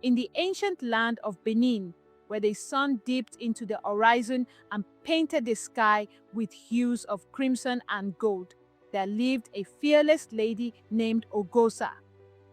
In the ancient land of Benin, where the sun dipped into the horizon and painted the sky with hues of crimson and gold, there lived a fearless lady named OGOSA.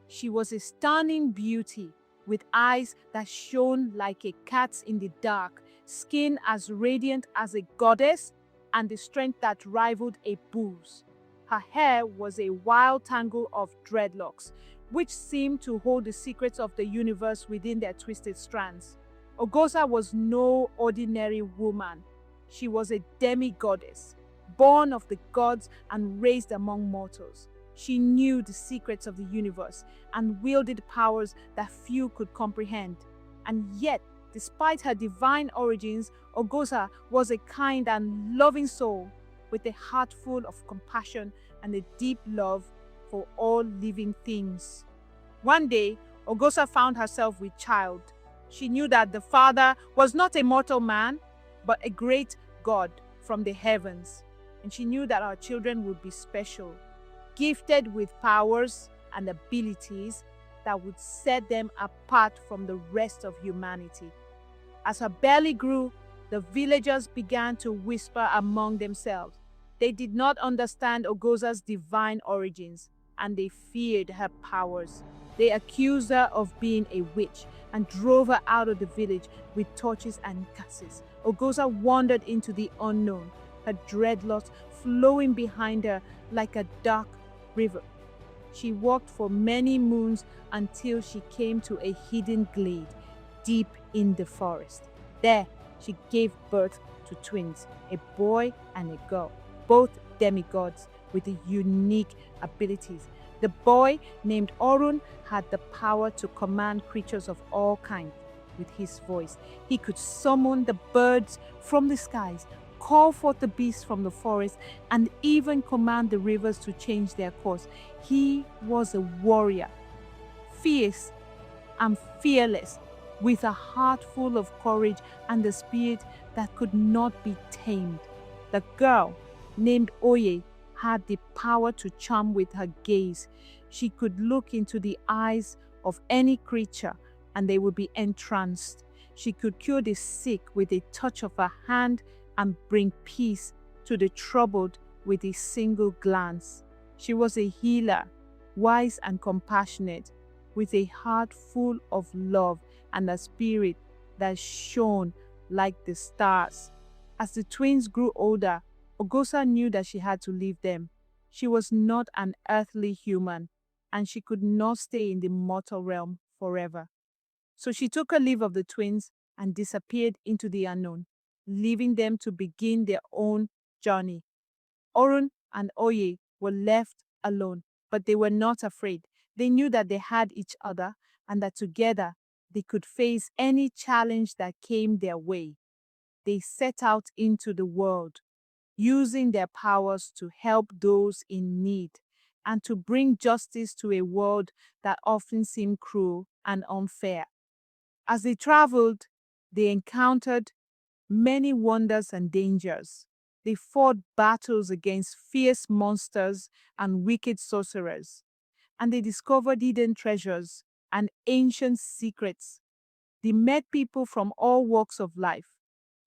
She was a stunning beauty, with eyes that shone like a cat's in the dark, skin as radiant as a goddess, and the strength that rivaled a bull's. Her hair was a wild tangle of dreadlocks, which seemed to hold the secrets of the universe within their twisted strands. Ogosa was no ordinary woman. She was a demi-goddess, born of the gods and raised among mortals. She knew the secrets of the universe and wielded powers that few could comprehend. And yet, despite her divine origins, Ogosa was a kind and loving soul with a heart full of compassion and a deep love for all living things. One day, Ogosa found herself with child. She knew that the father was not a mortal man, but a great God from the heavens. And she knew that our children would be special, gifted with powers and abilities that would set them apart from the rest of humanity. As her belly grew, the villagers began to whisper among themselves. They did not understand Ogosa's divine origins, and they feared her powers. They accused her of being a witch and drove her out of the village with torches and curses. Ogosa wandered into the unknown, her dreadlocks flowing behind her like a dark river. She walked for many moons until she came to a hidden glade deep in the forest. There, she gave birth to twins, a boy and a girl, both demigods with unique abilities. The boy, named Orun, had the power to command creatures of all kinds with his voice. He could summon the birds from the skies, call forth the beasts from the forest, and even command the rivers to change their course. He was a warrior, fierce and fearless, with a heart full of courage and a spirit that could not be tamed. The girl, named Oye, had the power to charm with her gaze. She could look into the eyes of any creature and they would be entranced. She could cure the sick with a touch of her hand and bring peace to the troubled with a single glance. She was a healer, wise and compassionate, with a heart full of love and a spirit that shone like the stars. As the twins grew older, Ogosa knew that she had to leave them. She was not an earthly human, and she could not stay in the mortal realm forever. So she took a leave of the twins and disappeared into the unknown, leaving them to begin their own journey. Orun and Oye were left alone, but they were not afraid. They knew that they had each other and that together they could face any challenge that came their way. They set out into the world, using their powers to help those in need and to bring justice to a world that often seemed cruel and unfair. As they traveled, they encountered many wonders and dangers. They fought battles against fierce monsters and wicked sorcerers, and they discovered hidden treasures and ancient secrets. They met people from all walks of life,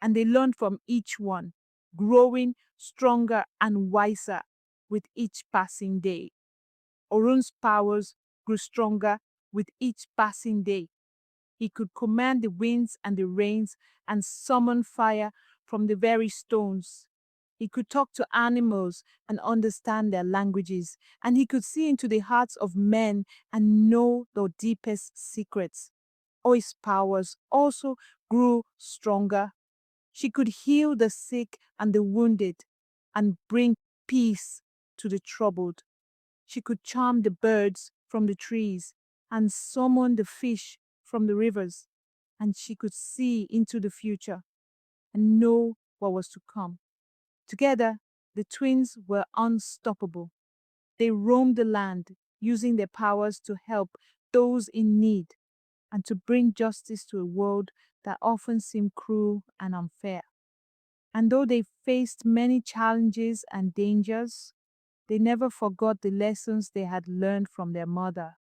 and they learned from each one, growing stronger and wiser with each passing day. Orun's powers grew stronger with each passing day. He could command the winds and the rains and summon fire from the very stones. He could talk to animals and understand their languages, and he could see into the hearts of men and know their deepest secrets. Oi's powers also grew stronger. She could heal the sick and the wounded and bring peace to the troubled. She could charm the birds from the trees and summon the fish from the rivers. And she could see into the future and know what was to come. Together, the twins were unstoppable. They roamed the land, using their powers to help those in need and to bring justice to a world that often seemed cruel and unfair. And though they faced many challenges and dangers, they never forgot the lessons they had learned from their mother.